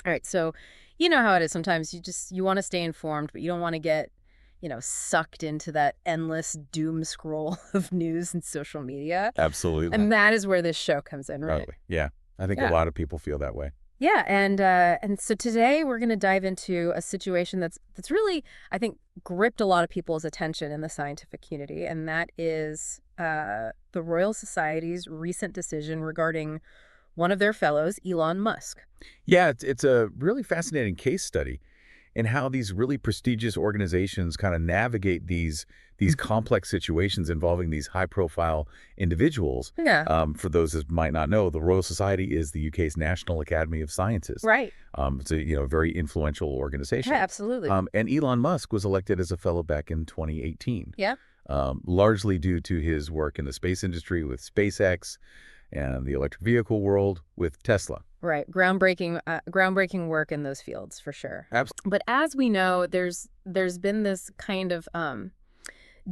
All right, so you know how it is sometimes you want to stay informed, but you don't want to get, sucked into that endless doom scroll of news and social media. Absolutely. And that is where this show comes in, right? Totally. Yeah. I think a Yeah. lot of people feel that way. Yeah, and so today we're going to dive into a situation that's really, I think, gripped a lot of people's attention in the scientific community, and that is the Royal Society's recent decision regarding one of their fellows, Elon Musk. Yeah, it's a really fascinating case study in how these really prestigious organizations kind of navigate these complex situations involving these high-profile individuals. Yeah. For those that might not know, the Royal Society is the UK's National Academy of Sciences. Right. It's a very influential Yeah, organization. absolutely. And Elon Musk was elected as a fellow back in 2018, Yeah. largely due to his work in the space industry with SpaceX and the electric vehicle world with Tesla. Right. Groundbreaking work in those fields for sure. Absolutely. But as we know, there's been this kind of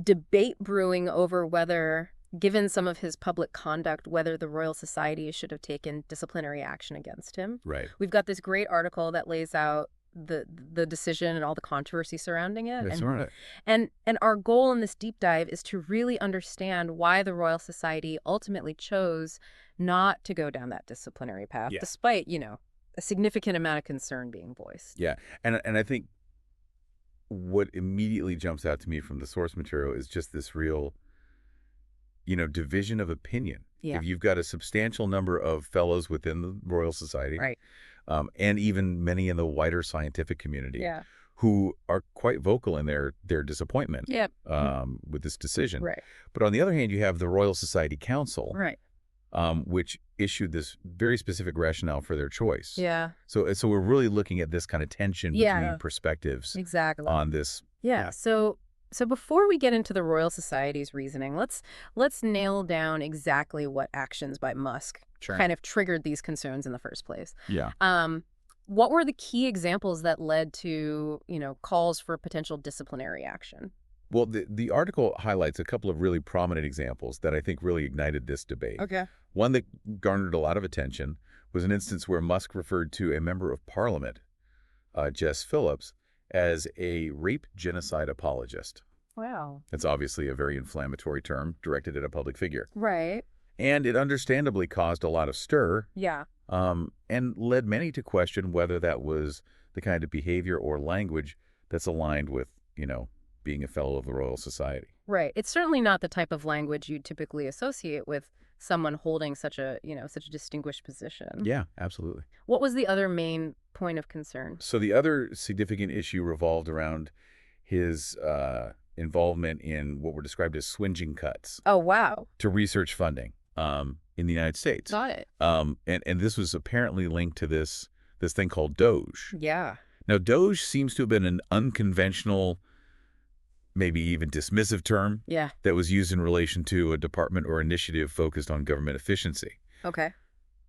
debate brewing over whether, given some of his public conduct, whether the Royal Society should have taken disciplinary action against him. Right. We've got this great article that lays out the decision and all the controversy surrounding it. That's And right. and our goal in this deep dive is to really understand why the Royal Society ultimately chose not to go down that disciplinary path, Yeah. despite, a significant amount of concern being voiced. Yeah. And I think what immediately jumps out to me from the source material is just this real, division of opinion. Yeah. If you've got a substantial number of fellows within the Royal Society, Right. and even many in the wider scientific community Yeah. who are quite vocal in their disappointment Yeah. with this decision. Right. But on the other hand, you have the Royal Society Council, Right. which issued this very specific rationale for their choice. Yeah. So we're really looking at this kind of tension Yeah. between perspectives Exactly. on this. Yeah. Yeah. So before we get into the Royal Society's reasoning, let's nail down exactly what actions by Musk Sure. kind of triggered these concerns in the first place. Yeah. What were the key examples that led to, calls for potential disciplinary action? Well, the article highlights a couple of really prominent examples that I think really ignited this debate. Okay. One that garnered a lot of attention was an instance where Musk referred to a member of parliament, Jess Phillips, as a rape genocide apologist. Wow. That's obviously a very inflammatory term directed at a public figure. Right. And it understandably caused a lot of stir, Yeah. and led many to question whether that was the kind of behavior or language that's aligned with, being a fellow of the Royal Society. Right. It's certainly not the type of language you typically associate with someone holding such a distinguished position. Yeah, absolutely. What was the other main point of concern? So the other significant issue revolved around his involvement in what were described as swinging cuts Oh, wow. to research funding in the United States. Got it. And this was apparently linked to this thing called Doge. Yeah. Now, Doge seems to have been an unconventional, maybe even dismissive term Yeah. that was used in relation to a department or initiative focused on government efficiency. Okay.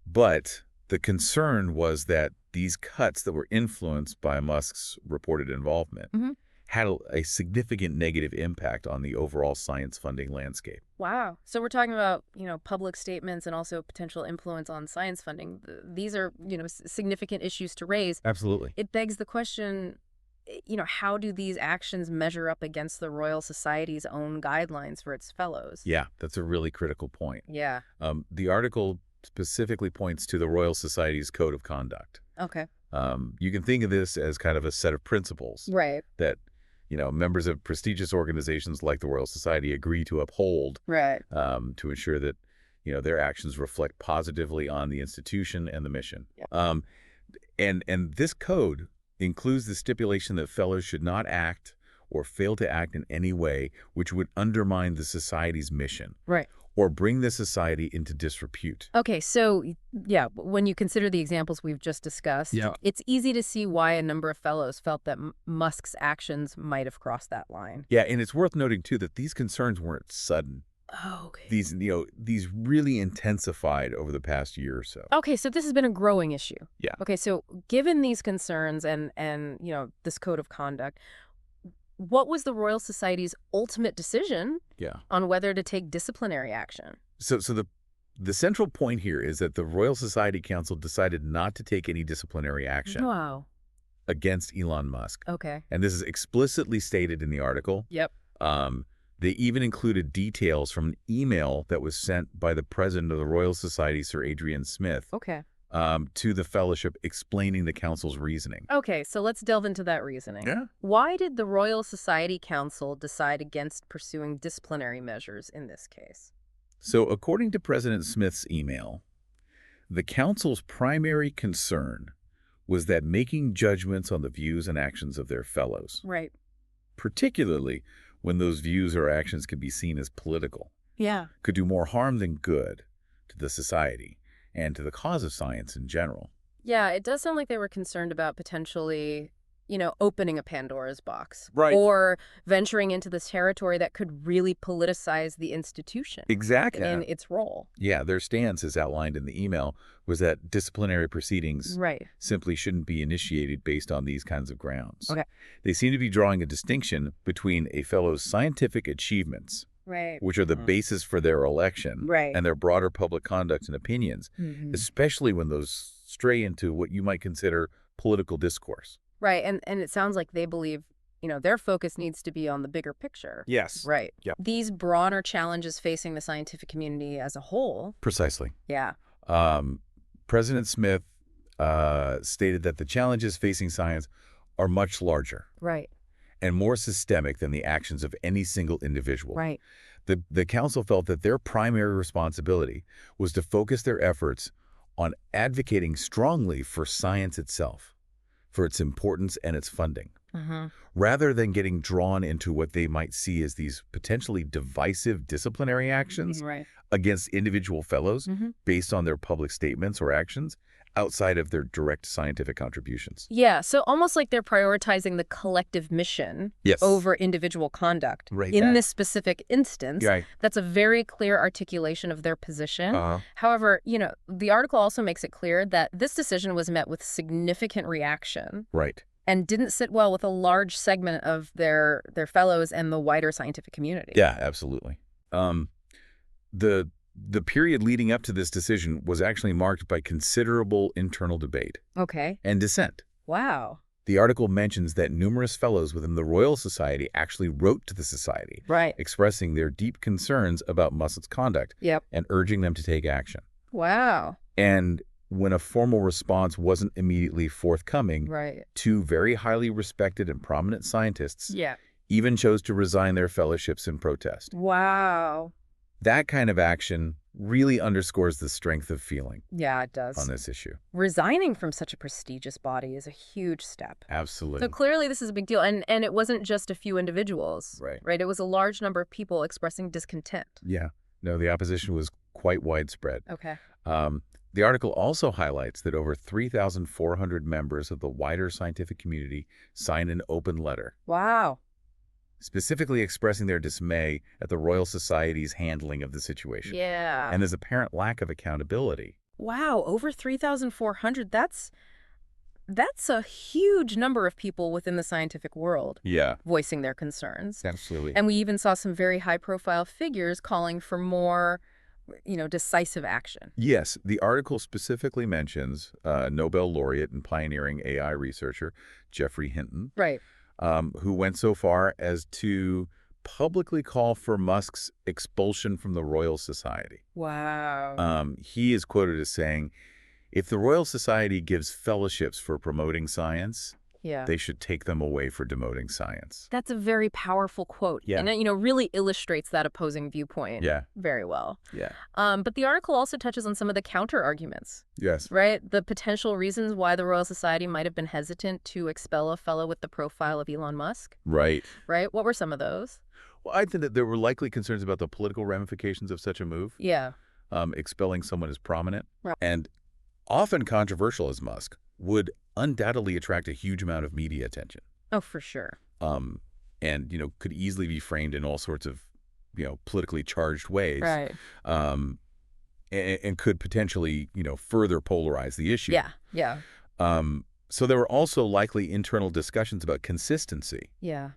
But the concern was that these cuts that were influenced by Musk's reported involvement Mhm. had a significant negative impact on the overall science funding landscape. Wow. So we're talking about, public statements and also potential influence on science funding. These are, significant issues to raise. Absolutely. It begs the question, how do these actions measure up against the Royal Society's own guidelines for its fellows? Yeah, that's a really critical point. Yeah. The article specifically points to the Royal Society's Code of Conduct. Okay. You can think of this as kind of a set of principles Right. that, members of prestigious organizations like the Royal Society agree to uphold Right. to ensure that, their actions reflect positively on the institution and the mission. Yeah. And this code includes the stipulation that fellows should not act or fail to act in any way which would undermine the society's mission Right. or bring the society into disrepute. Okay, so yeah, when you consider the examples we've just discussed, Yeah. it's easy to see why a number of fellows felt that Musk's actions might have crossed that line. Yeah, and it's worth noting, too, that these concerns weren't sudden. Oh, okay. These really intensified over the past year or so. Okay, so this has been a growing issue. Yeah. Okay, so given these concerns and this code of conduct, what was the Royal Society's ultimate decision Yeah. on whether to take disciplinary action? So the The central point here is that the Royal Society Council decided not to take any disciplinary action Wow. against Elon Musk. Okay. And this is explicitly stated in the article. Yep. Um, they even included details from an email that was sent by the president of the Royal Society, Sir Adrian Smith, Okay. to the fellowship explaining the council's reasoning. Okay, so let's delve into that reasoning. Yeah. Why did the Royal Society Council decide against pursuing disciplinary measures in this case? So according to President Smith's email, the council's primary concern was that making judgments on the views and actions of their fellows, Right. particularly when those views or actions can be seen as political, Yeah. could do more harm than good to the society and to the cause of science in general. Yeah, it does sound like they were concerned about potentially, opening a Pandora's box. Right. Or venturing into this territory that could really politicize the institution Exactly. in its role. Yeah, their stance, as outlined in the email, was that disciplinary proceedings Right. simply shouldn't be initiated based on these kinds of grounds. Okay. They seem to be drawing a distinction between a fellow's scientific achievements, Right. which are the basis for their election, Right. and their broader public conduct and opinions, especially when those stray into what you might consider political discourse. Right, and it sounds like they believe, their focus needs to be on the bigger picture. Yes. Right. Yep. These broader challenges facing the scientific community as a whole. Precisely. Yeah. President Smith stated that the challenges facing science are much larger Right. and more systemic than the actions of any single individual. Right. The council felt that their primary responsibility was to focus their efforts on advocating strongly for science itself, for its importance and its funding, rather than getting drawn into what they might see as these potentially divisive disciplinary actions Right. against individual fellows based on their public statements or actions outside of their direct scientific contributions. Yeah, so almost like they're prioritizing the collective mission Yes. over individual conduct. Right. In this specific instance, Right. that's a very clear articulation of their position. Uh-huh. However, the article also makes it clear that this decision was met with significant reaction Right. and didn't sit well with a large segment of their fellows and the wider scientific community. Yeah, absolutely. The period leading up to this decision was actually marked by considerable internal debate Okay. and dissent. Wow. The article mentions that numerous fellows within the Royal Society actually wrote to the Society, Right. expressing their deep concerns about Musk's conduct Yep. and urging them to take action. Wow. And when a formal response wasn't immediately forthcoming, Right. two very highly respected and prominent scientists Yeah. even chose to resign their fellowships in protest. Wow. That kind of action really underscores the strength of feeling Yeah, it does. on this issue. Resigning from such a prestigious body is a huge step. Absolutely. So clearly this is a big deal. And it wasn't just a few individuals. Right. It was a large number of people expressing discontent. Yeah. No, the opposition was quite widespread. Okay. The article also highlights that over 3,400 members of the wider scientific community signed an open letter, Wow. specifically expressing their dismay at the Royal Society's handling of the situation. Yeah. And there's apparent lack of accountability. Wow, over 3,400. That's a huge number of people within the scientific world Yeah, voicing their concerns. absolutely. And we even saw some very high-profile figures calling for more, decisive action. Yes, the article specifically mentions Nobel laureate and pioneering AI researcher Geoffrey Hinton, Right. who went so far as to publicly call for Musk's expulsion from the Royal Society. Wow. He is quoted as saying, if the Royal Society gives fellowships for promoting science, Yeah. they should take them away for demoting science. That's a very powerful quote. Yeah. And it, really illustrates that opposing viewpoint Yeah. very well. Yeah. But the article also touches on some of the counter arguments, Yes. right? The potential reasons why the Royal Society might have been hesitant to expel a fellow with the profile of Elon Musk, Right. right? What were some of those? Well, I think that there were likely concerns about the political ramifications of such a move. Yeah. Expelling someone as prominent Right. and often controversial as Musk would undoubtedly attract a huge amount of media attention. Oh, for sure. And, could easily be framed in all sorts of, politically charged ways. Right. And could potentially, further polarize the issue. Yeah. Yeah. So there were also likely internal discussions about consistency. Yeah.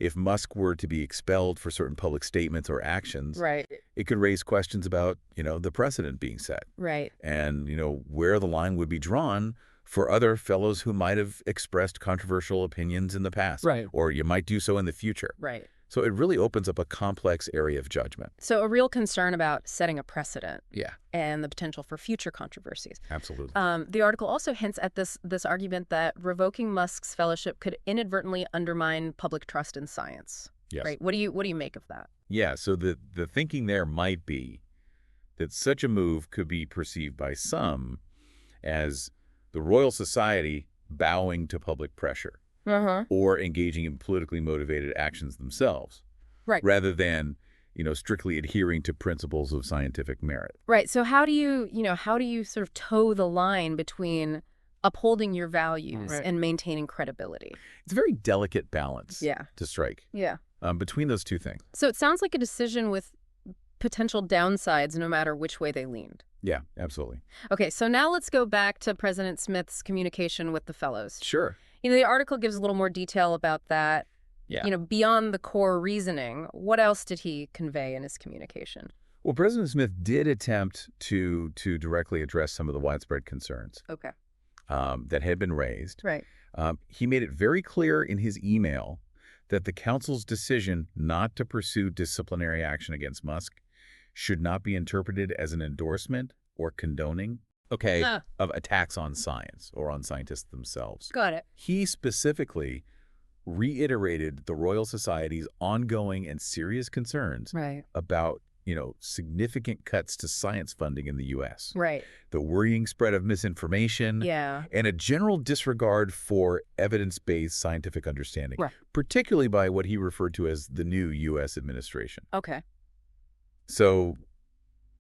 If Musk were to be expelled for certain public statements or actions, Right. it could raise questions about, the precedent being set Right. and, where the line would be drawn for other fellows who might have expressed controversial opinions in the past. Right. Or you might do so in the future. Right. So it really opens up a complex area of judgment. So a real concern about setting a precedent. Yeah, And the potential for future controversies. absolutely. The article also hints at this argument that revoking Musk's fellowship could inadvertently undermine public trust in science. Yes. Right. What do you make of that? Yeah, so the thinking there might be that such a move could be perceived by some as the Royal Society bowing to public pressure or engaging in politically motivated actions themselves, Right. rather than, strictly adhering to principles of scientific merit. Right. So how do you sort of toe the line between upholding your values Right. and maintaining credibility? It's a very delicate balance Yeah. to strike Yeah. between those two things. So it sounds like a decision with potential downsides no matter which way they leaned. Yeah, absolutely. Okay, so now let's go back to President Smith's communication with the fellows. Sure. The article gives a little more detail about that. Yeah. Beyond the core reasoning, what else did he convey in his communication? Well, President Smith did attempt to directly address some of the widespread concerns Okay. that had been raised. Right. He made it very clear in his email that the council's decision not to pursue disciplinary action against Musk should not be interpreted as an endorsement or condoning, of attacks on science or on scientists themselves. Got it. He specifically reiterated the Royal Society's ongoing and serious concerns Right. about, significant cuts to science funding in the U.S., Right. the worrying spread of misinformation, Yeah. and a general disregard for evidence-based scientific understanding, Right. particularly by what he referred to as the new U.S. administration. Okay. So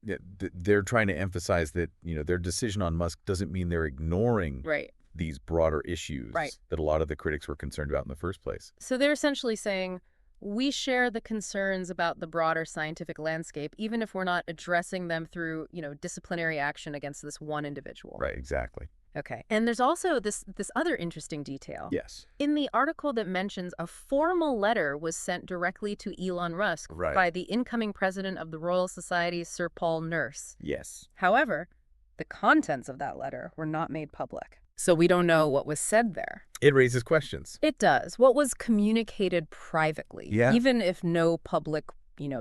they're trying to emphasize that, their decision on Musk doesn't mean they're ignoring Right. these broader issues Right. that a lot of the critics were concerned about in the first place. So they're essentially saying, we share the concerns about the broader scientific landscape, even if we're not addressing them through, disciplinary action against this one individual. Right, exactly. Okay. And there's also this other interesting detail. Yes. In the article that mentions a formal letter was sent directly to Elon Musk Right. by the incoming president of the Royal Society, Sir Paul Nurse. Yes. However, the contents of that letter were not made public. So we don't know what was said there. It raises questions. It does. What was communicated privately, Yeah. even if no public,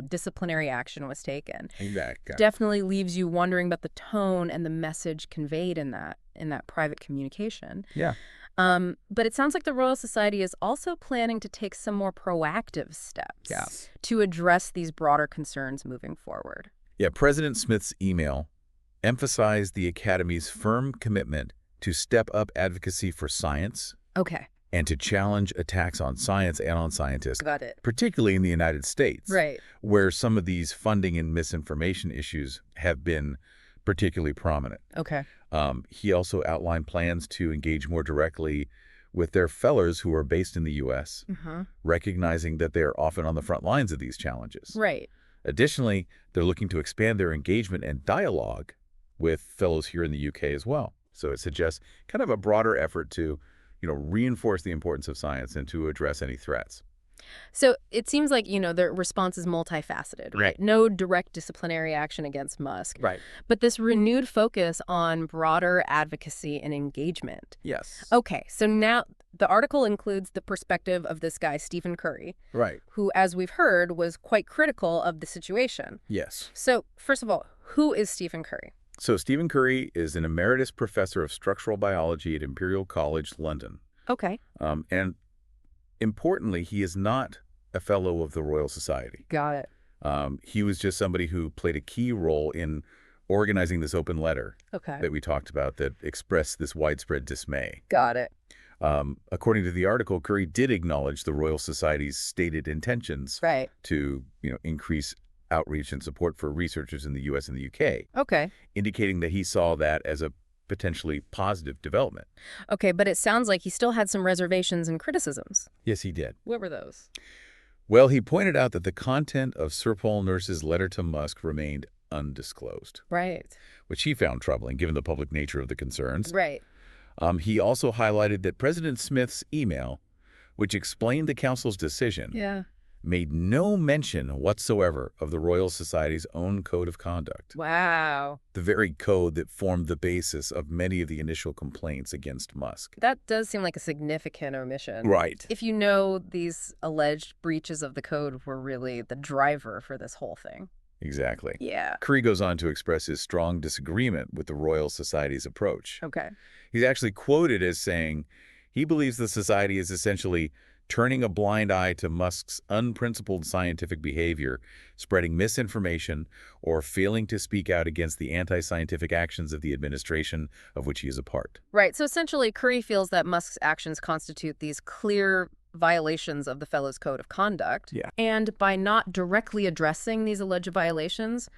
disciplinary action was taken, Exactly. definitely leaves you wondering about the tone and the message conveyed in that private communication. Yeah. But it sounds like the Royal Society is also planning to take some more proactive steps Yes. to address these broader concerns moving forward. Yeah, President Smith's email emphasized the Academy's firm commitment to step up advocacy for science Okay. and to challenge attacks on science and on scientists, Got it. particularly in the United States, Right. where some of these funding and misinformation issues have been particularly prominent. Okay. He also outlined plans to engage more directly with their fellows who are based in the U.S., recognizing that they are often on the front lines of these challenges. Right. Additionally, they're looking to expand their engagement and dialogue with fellows here in the UK as well. So it suggests kind of a broader effort to, reinforce the importance of science and to address any threats. So it seems like, their response is multifaceted, right? No direct disciplinary action against Musk. Right. But this renewed focus on broader advocacy and engagement. Yes. Okay, so now the article includes the perspective of this guy, Stephen Curry, Right. who, as we've heard, was quite critical of the situation. Yes. So, first of all, who is Stephen Curry? So Stephen Curry is an emeritus professor of structural biology at Imperial College London. Okay. And importantly, he is not a fellow of the Royal Society. Got it. He was just somebody who played a key role in organizing this open letter Okay. that we talked about that expressed this widespread dismay. Got it. According to the article, Curry did acknowledge the Royal Society's stated intentions Right. to, increase outreach and support for researchers in the U.S. and the U.K., Okay. indicating that he saw that as a potentially positive development. Okay, but it sounds like he still had some reservations and criticisms. Yes, he did. What were those? Well, he pointed out that the content of Sir Paul Nurse's letter to Musk remained undisclosed, Right. which he found troubling given the public nature of the concerns. Right. He also highlighted that President Smith's email, which explained the council's decision, Yeah. made no mention whatsoever of the Royal Society's own code of conduct, Wow. the very code that formed the basis of many of the initial complaints against Musk. That does seem like a significant omission. Right. If you know these alleged breaches of the code were really the driver for this whole thing. Exactly. Yeah. Curry goes on to express his strong disagreement with the Royal Society's approach. Okay. He's actually quoted as saying he believes the Society is essentially turning a blind eye to Musk's unprincipled scientific behavior, spreading misinformation, or failing to speak out against the anti-scientific actions of the administration of which he is a part. Right. So essentially, Curry feels that Musk's actions constitute these clear violations of the Fellows' Code of Conduct. Yeah. And by not directly addressing these alleged violations,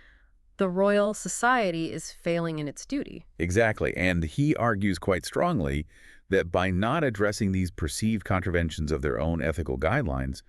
the Royal Society is failing in its duty. Exactly. And he argues quite strongly that by not addressing these perceived contraventions of their own ethical guidelines,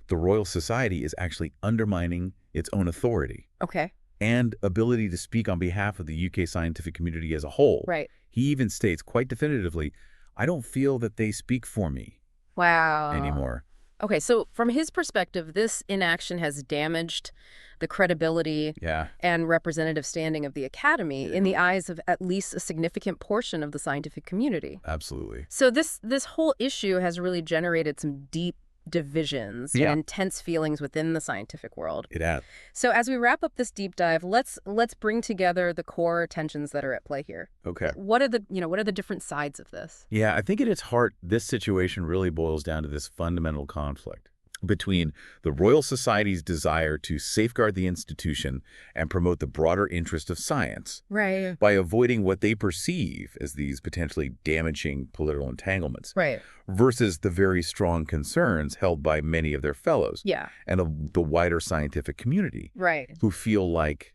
the Royal Society is actually undermining its own authority Okay. and ability to speak on behalf of the UK scientific community as a whole. Right. He even states quite definitively, "I don't feel that they speak for me Wow. anymore." Okay, so from his perspective, this inaction has damaged the credibility Yeah. and representative standing of the Academy in the eyes of at least a significant portion of the scientific community. Absolutely. So this whole issue has really generated some deep divisions Yeah. and intense feelings within the scientific world. It has. So as we wrap up this deep dive, let's bring together the core tensions that are at play here. Okay. What are the different sides of this? Yeah, I think at its heart, this situation really boils down to this fundamental conflict between the Royal Society's desire to safeguard the institution and promote the broader interest of science Right. by avoiding what they perceive as these potentially damaging political entanglements, Right. versus the very strong concerns held by many of their fellows Yeah. and of the wider scientific community, Right. who feel like,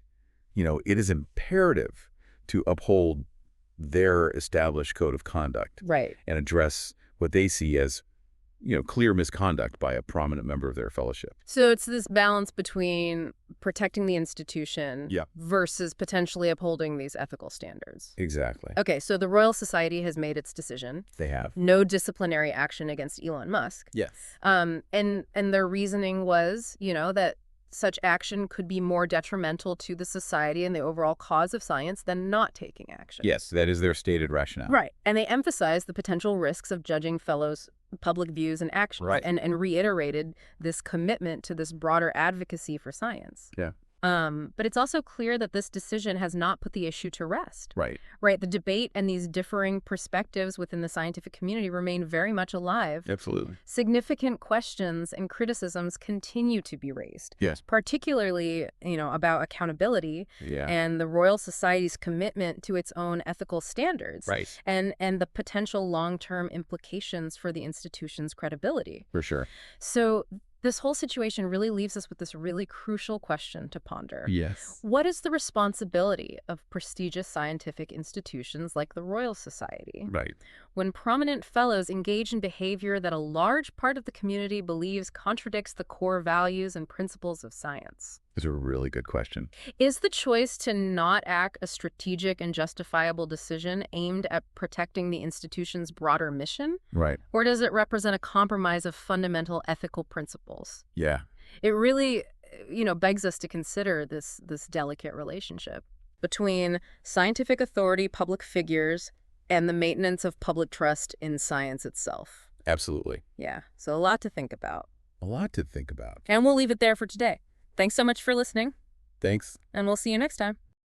it is imperative to uphold their established code of conduct Right. and address what they see as, clear misconduct by a prominent member of their fellowship. So it's this balance between protecting the institution Yeah. versus potentially upholding these ethical standards. Exactly. Okay, so the Royal Society has made its decision. They have. No disciplinary action against Elon Musk. Yes. And their reasoning was, that such action could be more detrimental to the society and the overall cause of science than not taking action. Yes, that is their stated rationale. Right. And they emphasized the potential risks of judging fellows' public views and actions, Right. and reiterated this commitment to this broader advocacy for science. Yeah. But it's also clear that this decision has not put the issue to rest. Right. Right. The debate and these differing perspectives within the scientific community remain very much alive. Absolutely. Significant questions and criticisms continue to be raised. Yes. Particularly, about accountability Yeah. and the Royal Society's commitment to its own ethical standards. Right. And the potential long-term implications for the institution's credibility. For sure. So this whole situation really leaves us with this really crucial question to ponder. Yes. What is the responsibility of prestigious scientific institutions like the Royal Society Right. when prominent fellows engage in behavior that a large part of the community believes contradicts the core values and principles of science? It's a really good question. Is the choice to not act a strategic and justifiable decision aimed at protecting the institution's broader mission? Right. Or does it represent a compromise of fundamental ethical principles? Yeah. It really, begs us to consider this delicate relationship between scientific authority, public figures, and the maintenance of public trust in science itself. Absolutely. Yeah, so a lot to think about. A lot to think about. And we'll leave it there for today. Thanks so much for listening, Thanks. and we'll see you next time.